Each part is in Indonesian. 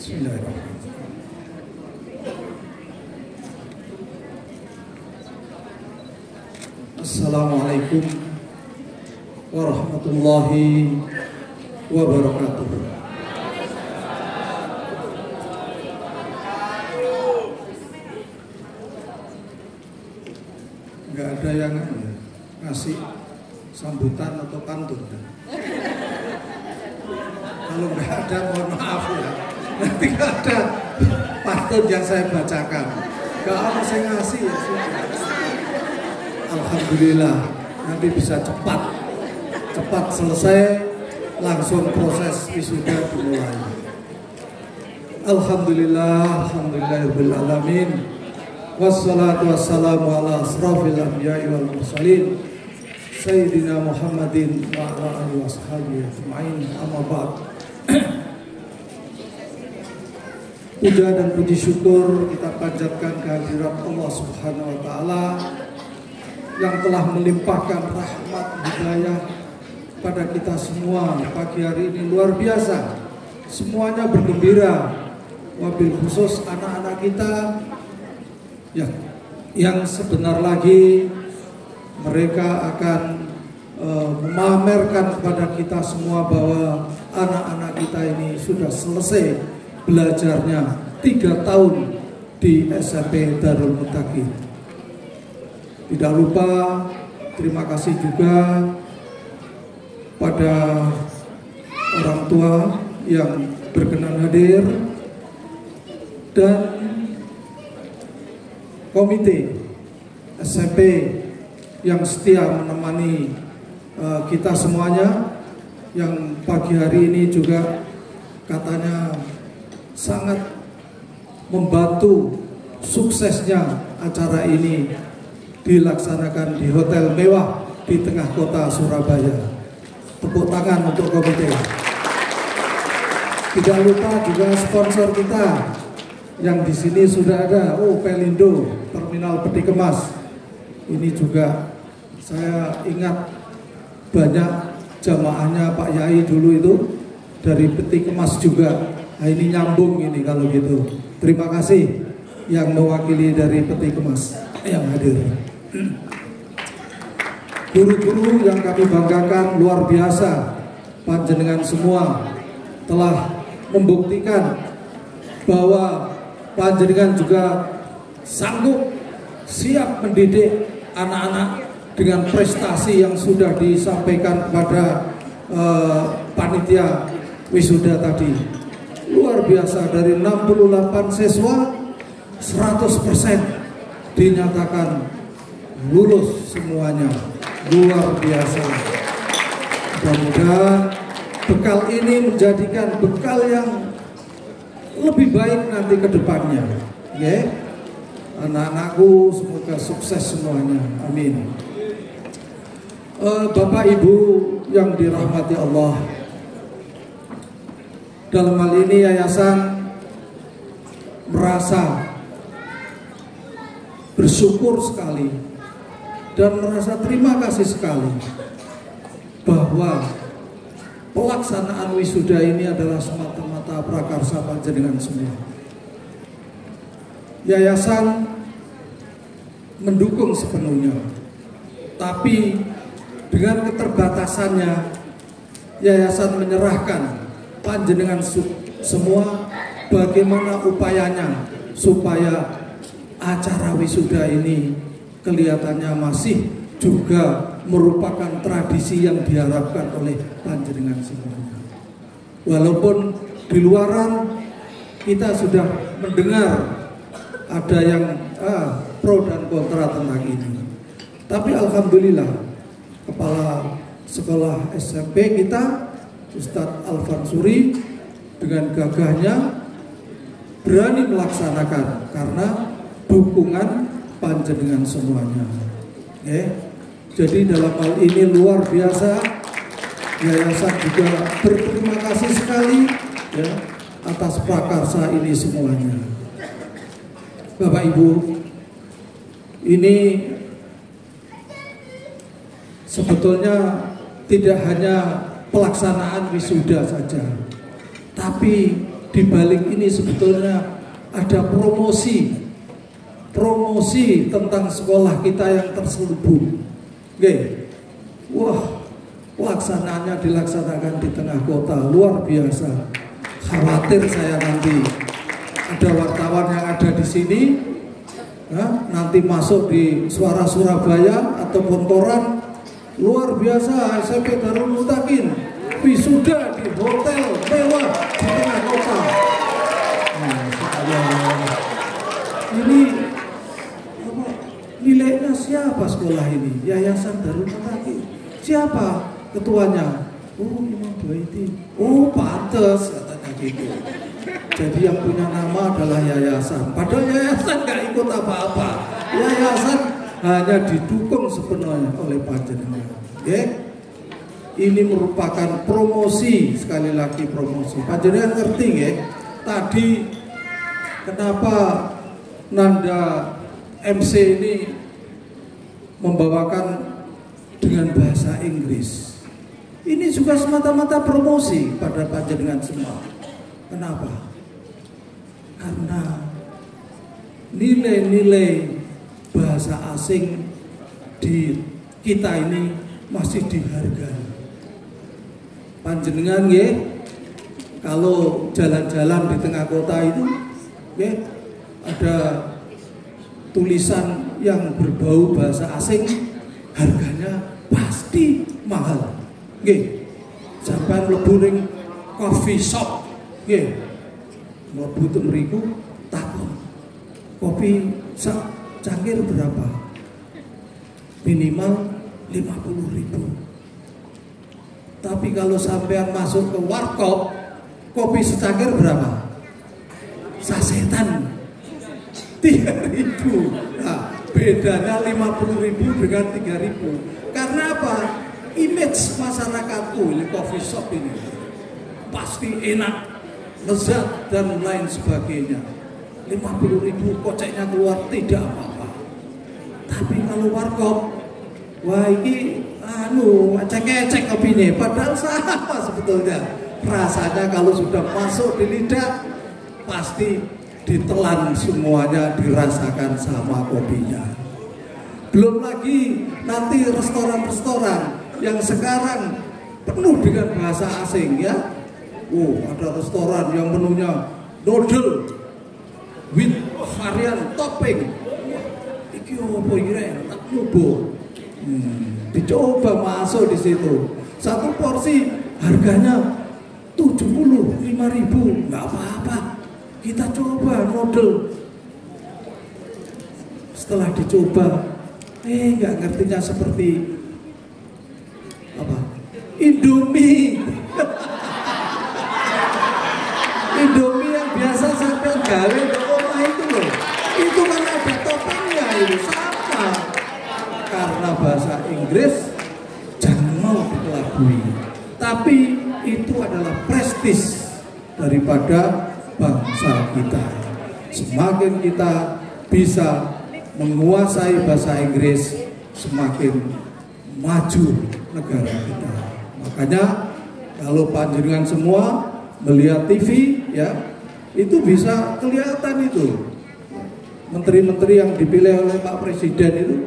Bismillahirrahmanirrahim. Assalamualaikum warahmatullahi wabarakatuh. Nggak ada yang ngasih sambutan atau pantun. Kalau nggak ada, mohon maaf ya. Nanti nggak ada pantun yang saya bacakan. Nggak ada saya ngasih ya sudah. Alhamdulillah nanti bisa cepat selesai, langsung proses wisuda dimulai. Alhamdulillahirabbil alamin. Wassalatu wassalamu ala asrafil anbiya'i wal mursalin Sayyidina Muhammadin wa ala alihi washabihi ajma'in. Amma ba'd. Puja dan puji syukur kita panjatkan kehadirat Allah Subhanahu wa taala yang telah melimpahkan rahmat hidayah pada kita semua. Pagi hari ini luar biasa, semuanya bergembira, wabil khusus anak-anak kita yang sebentar lagi mereka akan memamerkan kepada kita semua bahwa anak-anak kita ini sudah selesai belajarnya 3 tahun di SMP Darul Muttaqin. Tidak lupa terima kasih juga pada orang tua yang berkenan hadir dan komite SMP yang setia menemani kita semuanya, yang pagi hari ini juga katanya sangat membantu suksesnya acara ini dilaksanakan di hotel mewah di tengah kota Surabaya. Tepuk tangan untuk komite. Tidak lupa juga sponsor kita yang di sini sudah ada, Pelindo, Terminal Peti Kemas. Ini juga saya ingat banyak jamaahnya Pak Yai dulu itu dari Peti Kemas juga. Nah, ini nyambung ini kalau gitu. Terima kasih yang mewakili dari Peti Kemas yang hadir. Guru-guru yang kami banggakan luar biasa, panjenengan semua telah membuktikan bahwa panjenengan juga sanggup siap mendidik anak-anak dengan prestasi yang sudah disampaikan kepada panitia wisuda tadi. Luar biasa, dari 68 siswa 100% dinyatakan lulus semuanya. Luar biasa. Mudah-mudahan bekal ini menjadikan bekal yang lebih baik nanti ke depannya. Ya. Anak-anakku semoga sukses semuanya. Amin. Bapak Ibu yang dirahmati Allah, dalam hal ini yayasan merasa bersyukur sekali dan merasa terima kasih sekali bahwa pelaksanaan wisuda ini adalah semata-mata prakarsa panjenengan semua. Yayasan mendukung sepenuhnya, tapi dengan keterbatasannya yayasan menyerahkan panjenengan semua bagaimana upayanya supaya acara wisuda ini kelihatannya masih juga merupakan tradisi yang diharapkan oleh panjenengan semuanya. Walaupun di luaran kita sudah mendengar ada yang pro dan kontra tentang ini, tapi alhamdulillah kepala sekolah SMP kita Ustadz Al-Fansuri dengan gagahnya berani melaksanakan karena dukungan panjenengan semuanya. Jadi dalam hal ini luar biasa, yayasan juga berterima kasih sekali ya atas prakarsa ini semuanya. Bapak Ibu, ini sebetulnya tidak hanya pelaksanaan wisuda saja, tapi di balik ini sebetulnya ada promosi tentang sekolah kita yang terselubung. Oke. Wah, pelaksanaannya dilaksanakan di tengah kota, luar biasa. Khawatir saya nanti ada wartawan yang ada di sini, nanti masuk di Suara Surabaya ataupun koran, luar biasa SMP Darul Mutakin wisuda di hotel mewah di tengah kota. Ini nilainya siapa sekolah ini? Yayasan Darul Mutakin. Siapa ketuanya? Oh, Imam Baiti. Oh, pantes katanya gitu. Jadi yang punya nama adalah yayasan. Padahal yayasan nggak ikut apa-apa. Yayasan hanya didukung sepenuhnya oleh panjenengan. Ini merupakan promosi, sekali lagi promosi. Panjenengan ngerti ya? Tadi kenapa Nanda MC ini membawakan dengan bahasa Inggris? Ini juga semata-mata promosi pada panjenengan semua. Kenapa? Karena nilai-nilai bahasa asing di kita ini masih dihargai. Panjenengan ya, kalau jalan-jalan di tengah kota itu ya, ada tulisan yang berbau bahasa asing, harganya pasti mahal. Nggih, sampeyan mlebu ning coffee shop, nggih. Mlebu teng mriku takon. Kopi sak cangkir berapa? Minimal 50.000. Tapi kalau sampean masuk ke warkop, kopi secangkir berapa? Sasetan 3.000. Nah, bedanya 50.000 dengan 3.000. Karena apa? Image masyarakatku ini coffee shop ini pasti enak, lezat dan lain sebagainya. 50.000 koceknya keluar tidak apa-apa. Tapi kalau warkop, wah ini ecek-ecek kopinya. Padahal sama sebetulnya. Rasanya kalau sudah masuk di lidah pasti ditelan semuanya, dirasakan sama kopinya. Belum lagi nanti restoran-restoran yang sekarang penuh dengan bahasa asing ya. Ada restoran yang menunya noodle with varian topping. Iki opo iki tak nyoba. Dicoba masuk di situ. Satu porsi harganya 75.000. Enggak apa-apa. Kita coba noodle. Setelah dicoba, nggak ngertinya seperti apa? Indomie. Indomie yang biasa sampai gawe di rumah itu loh. Itu kan ada toppingnya itu sama. Karena bahasa Inggris jangan mau dikelabui. Tapi itu adalah prestis daripada bangsa kita. Semakin kita bisa menguasai bahasa Inggris, semakin maju negara kita. Makanya kalau panjenengan semua melihat TV ya, itu bisa kelihatan itu menteri-menteri yang dipilih oleh Pak Presiden itu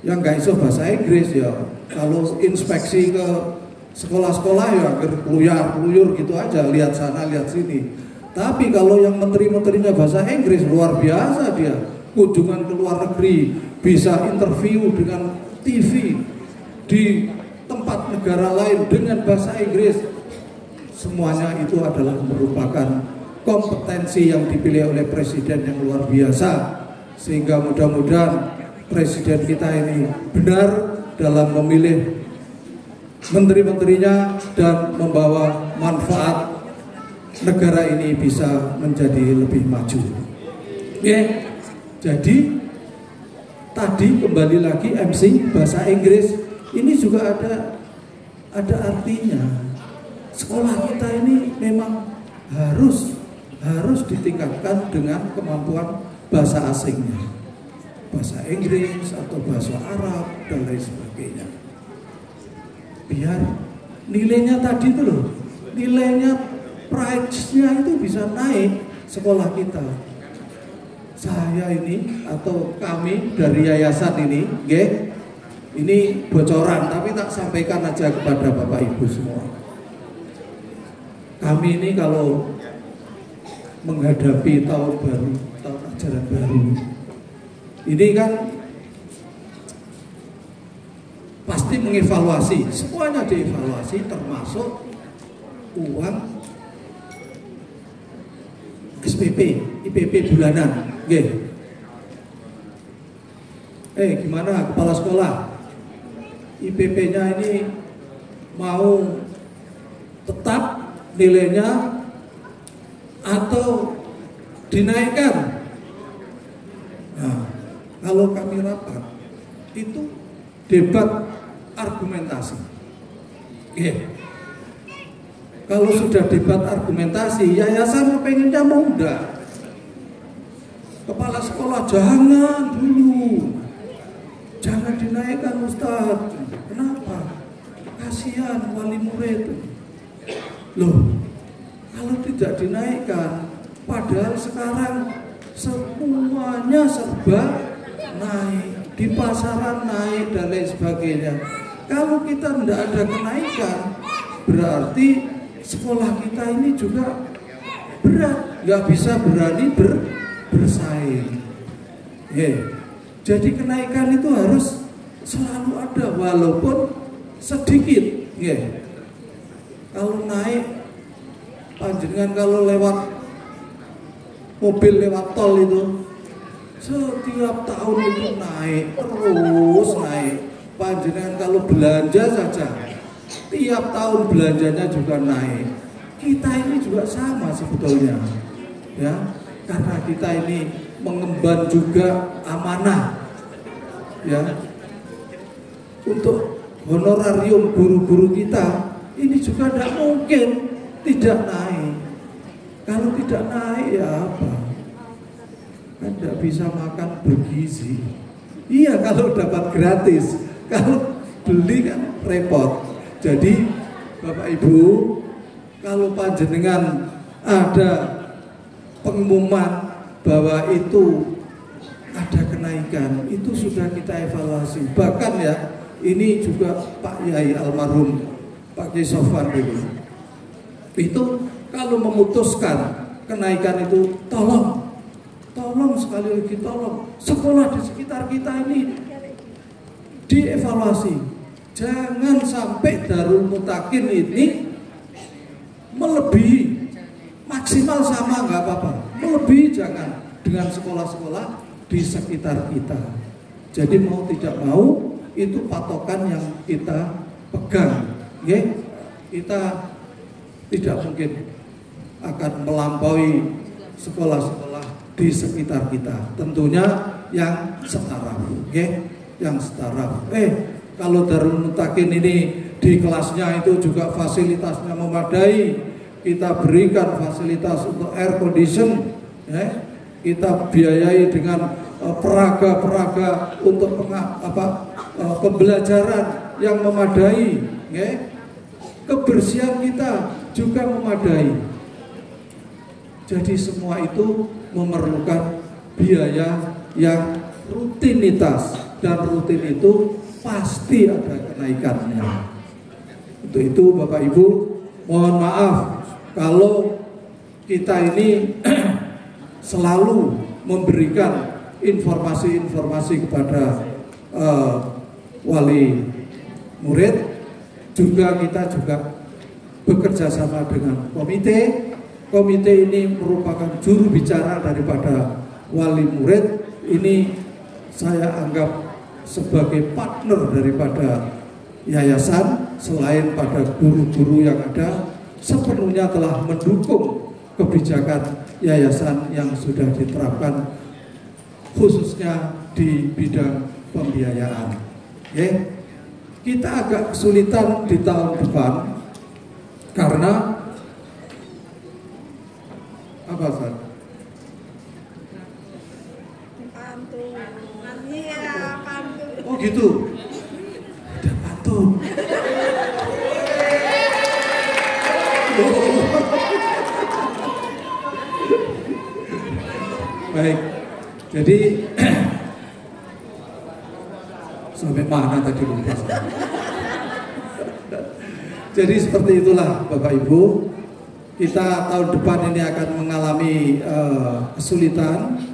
yang nggak iso bahasa Inggris ya. Kalau inspeksi ke sekolah-sekolah ya keluyar-keluyur gitu aja, lihat sana lihat sini. Tapi kalau yang menteri-menterinya bahasa Inggris luar biasa dia. Kunjungan ke luar negeri, bisa interview dengan TV di tempat negara lain dengan bahasa Inggris. Semuanya itu adalah merupakan kompetensi yang dipilih oleh presiden yang luar biasa. Sehingga mudah-mudahan presiden kita ini benar dalam memilih menteri-menterinya dan membawa manfaat negara ini bisa menjadi lebih maju. Jadi tadi kembali lagi MC bahasa Inggris ini juga ada artinya. Sekolah kita ini memang harus ditingkatkan dengan kemampuan bahasa asingnya, bahasa Inggris atau bahasa Arab dan lain sebagainya. Biar nilainya tadi itu loh, nilainya price-nya itu bisa naik sekolah kita. Saya ini atau kami dari yayasan ini, ini bocoran tapi tak sampaikan aja kepada Bapak Ibu semua. Kami ini kalau menghadapi tahun baru, tahun ajaran baru, ini kan pasti mengevaluasi, semuanya dievaluasi termasuk uang SPP, IPP bulanan. Gimana kepala sekolah? IPP-nya ini mau tetap nilainya atau dinaikkan? Nah, kalau kami rapat itu debat argumentasi. Kalau sudah debat argumentasi, yayasan pengennya muda. Kepala sekolah jangan dulu, jangan dinaikkan Ustadz. Kenapa? Kasihan wali murid. Loh, kalau tidak dinaikkan, padahal sekarang semuanya serba naik, di pasaran naik dan lain sebagainya. Kalau kita tidak ada kenaikan, berarti sekolah kita ini juga berat, nggak bisa berani bersaing. Jadi kenaikan itu harus selalu ada walaupun sedikit. Kalau naik, panjenengan kalau lewat mobil lewat tol itu setiap tahun itu naik terus naik. Panjenengan kalau belanja saja tiap tahun belanjanya juga naik. Kita ini juga sama sebetulnya, ya. Karena kita ini mengemban juga amanah, ya, untuk honorarium guru-guru kita ini juga tidak mungkin tidak naik. Kalau tidak naik ya apa? Kan tidak bisa makan bergizi. Iya kalau dapat gratis, kalau beli kan repot. Jadi Bapak Ibu, kalau panjenengan ada pengumuman bahwa itu ada kenaikan, itu sudah kita evaluasi. Bahkan ya, ini juga Pak Yai almarhum Pak Kiai Sofwan itu kalau memutuskan kenaikan itu, tolong sekali lagi tolong sekolah di sekitar kita ini dievaluasi. Jangan sampai Darul Mutakin ini melebihi, maksimal sama nggak apa-apa, melebihi jangan dengan sekolah-sekolah di sekitar kita. Jadi mau tidak mau itu patokan yang kita pegang, kita tidak mungkin akan melampaui sekolah-sekolah di sekitar kita. Tentunya yang setara, yang setara. Kalau Darul Mutakin ini di kelasnya itu juga fasilitasnya memadai, kita berikan fasilitas untuk air condition, kita biayai dengan peraga-peraga untuk pembelajaran yang memadai, kebersihan kita juga memadai. Jadi semua itu memerlukan biaya yang rutinitas, dan rutin itu pasti ada kenaikannya. Untuk itu Bapak Ibu, mohon maaf kalau kita ini selalu memberikan informasi-informasi kepada wali murid, juga kita juga bekerja sama dengan komite. Komite ini merupakan juru bicara daripada wali murid. Ini saya anggap sebagai partner daripada yayasan, selain pada guru-guru yang ada, sepenuhnya telah mendukung kebijakan yayasan yang sudah diterapkan khususnya di bidang pembiayaan. Kita agak kesulitan di tahun depan karena apa San? Oh gitu. Ada pantun. Baik, jadi sampai mana tadi lupa. Jadi seperti itulah Bapak Ibu, kita tahun depan ini akan mengalami kesulitan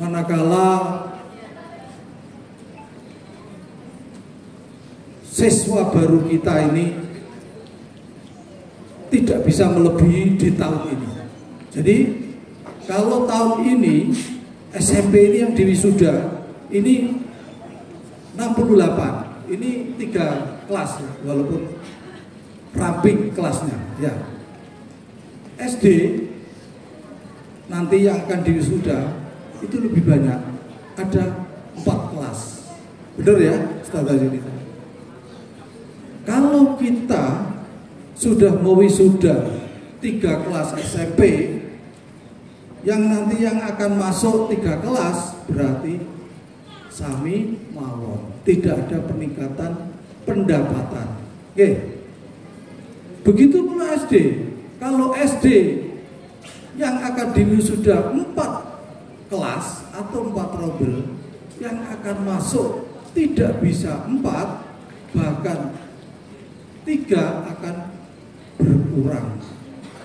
manakala siswa baru kita ini tidak bisa melebihi di tahun ini. Jadi kalau tahun ini SMP ini yang diwisuda ini 68, ini 3 kelas ya, walaupun ramping kelasnya ya. SD nanti yang akan diwisuda itu lebih banyak, ada 4 kelas. Benar ya Ustaz ini? Kalau kita sudah mewisuda 3 kelas SMP, yang nanti yang akan masuk 3 kelas berarti sami mawon, tidak ada peningkatan pendapatan. Oke. Begitu pula SD. Kalau SD yang akan diwisuda 4 kelas atau 4 robel, yang akan masuk tidak bisa 4, bahkan 3 akan berkurang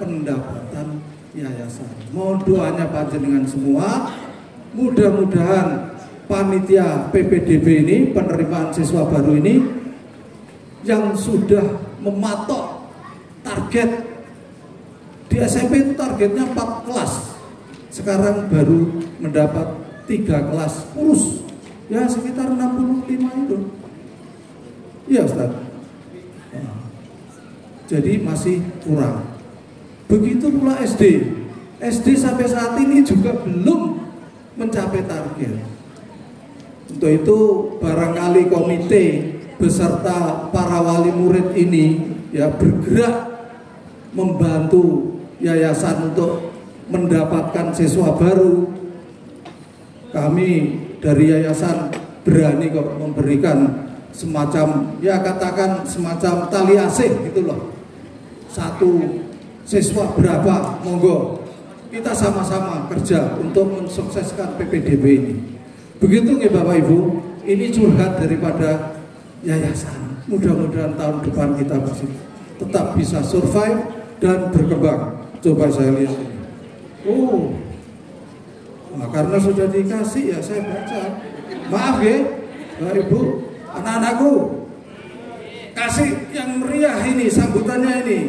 pendapatan yayasan. Mohon doanya panjenengan semua, mudah-mudahan panitia PPDB ini, penerimaan siswa baru ini, yang sudah mematok target di SMP itu targetnya 4 kelas, sekarang baru mendapat 3 kelas kurus, ya sekitar 65 itu. Iya Ustaz. Jadi masih kurang. Begitu pula SD. SD sampai saat ini juga belum mencapai target. Untuk itu barangkali komite beserta para wali murid ini ya bergerak membantu yayasan untuk mendapatkan siswa baru. Kami dari yayasan berani kok memberikan semacam, ya katakan semacam tali asih gitu loh. 1 siswa berapa, monggo kita sama-sama kerja untuk mensukseskan PPDB ini. Begitu nih Bapak Ibu, ini curhat daripada yayasan. Mudah-mudahan tahun depan kita tetap bisa survive dan berkembang. Coba saya lihat ini. Oh, nah, karena sudah dikasih ya saya baca. Maaf ya Bapak Ibu, anak-anakku, kasih yang meriah ini sambutannya ini.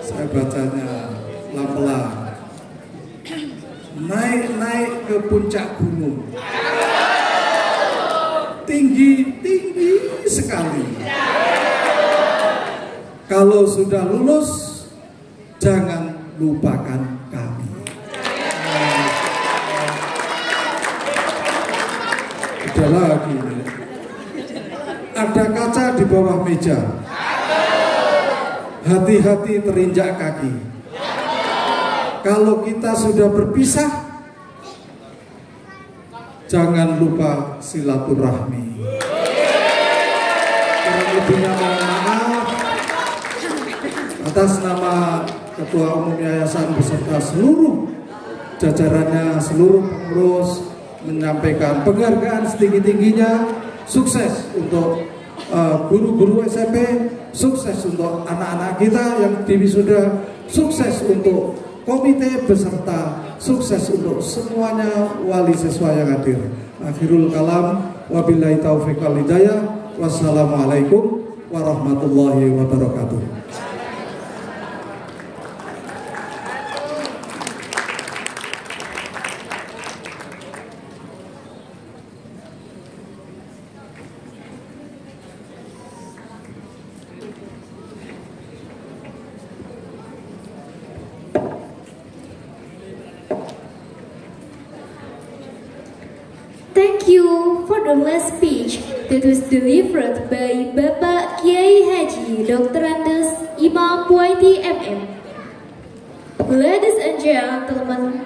Saya bacanya pelan-pelan. Naik-naik ke puncak gunung, tinggi-tinggi sekali. Kalau sudah lulus, jangan lupakan kami. Udah lagi. Ada kaca di bawah meja. Hati-hati terinjak kaki. Kalau kita sudah berpisah, jangan lupa silaturahmi. Kurang lebihnya mohon maaf. Atas nama Ketua Umum Yayasan beserta seluruh jajarannya, seluruh pengurus, menyampaikan penghargaan setinggi-tingginya, sukses untuk guru-guru SMP, sukses untuk anak-anak kita yang diwisuda, sukses untuk komite beserta, sukses untuk semuanya wali siswa yang hadir. Akhirul kalam, wabillahi taufiq wal hidayah, wassalamualaikum warahmatullahi wabarakatuh. Thank you for the last speech that was delivered by Bapak Kiai Haji Dr. Andes Imam Puaiti MM. Ladies and gentlemen,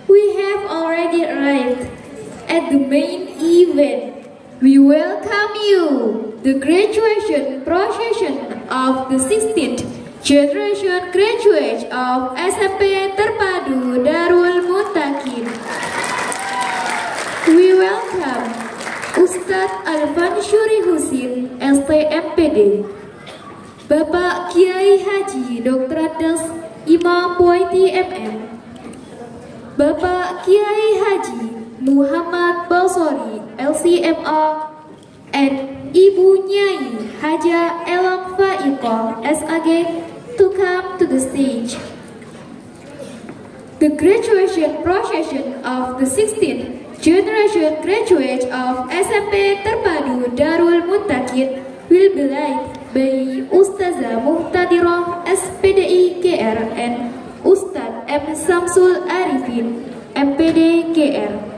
we have already arrived at the main event. We welcome you, the graduation procession of the 16th Generation graduates of SMP Terpadu Darul Muntakin. We welcome Ustadz Alvan Syuri Husin, STMPD, Bapak Kiai Haji Dr. Andes Imam Puaiti MM, Bapak Kiai Haji Muhammad Balsori LCMA, and Ibu Nyai Haja Elang Faiko SAG to come to the stage. The graduation procession of the 16th generation graduates of SMP Terpadu Darul Muntakin will be led by Ustazah Muhtadirah SPDI KR and Ustadz M. Samsul Arifin MPD KR.